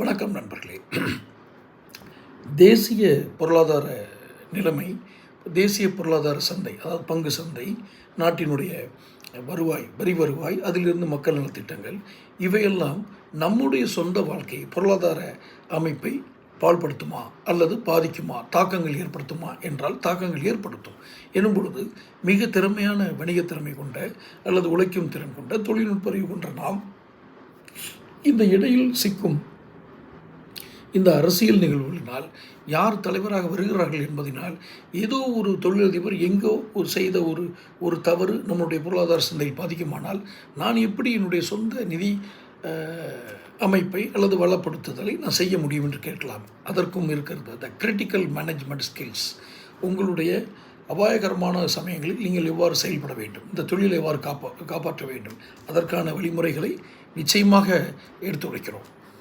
வணக்கம் நண்பர்களே. தேசிய பொருளாதார நிலைமை, தேசிய பொருளாதார சந்தை, அதாவது பங்கு சந்தை, நாட்டினுடைய வரி வருவாய், அதிலிருந்து மக்கள் நலத்திட்டங்கள், இவையெல்லாம் நம்முடைய சொந்த வாழ்க்கை பொருளாதார அமைப்பை பாழ்படுத்துமா அல்லது பாதிக்குமா, தாக்கங்கள் ஏற்படுத்துமா என்றால் தாக்கங்கள் ஏற்படுத்தும். எனும் பொழுது மிக திறமையான வணிக திறமை கொண்ட அல்லது உழைக்கும் திறன் கொண்ட தொழில்நுட்ப அறிவு கொண்ட நாம் இந்த இடையில் சிக்கும் இந்த அரசியல் நிகழ்வுகளினால் யார் தலைவராக வருகிறார்கள் என்பதனால் ஏதோ ஒரு தொழிலதிபர் எங்கோ செய்த ஒரு தவறு நம்முடைய பொருளாதார சந்தையை பாதிக்குமானால் நான் எப்படி என்னுடைய சொந்த நிதி அமைப்பை அல்லது வளப்படுத்துதலை நான் செய்ய முடியும் என்று கேட்கலாம். அதற்கும் இருக்கிறது த கிரிட்டிக்கல் மேனேஜ்மெண்ட் ஸ்கில்ஸ். உங்களுடைய அபாயகரமான சமயங்களில் நீங்கள் எவ்வாறு செயல்பட வேண்டும், இந்த தொழிலை எவ்வாறு காப்பாற்ற வேண்டும், அதற்கான வழிமுறைகளை நிச்சயமாக எடுத்துரைக்கிறோம்.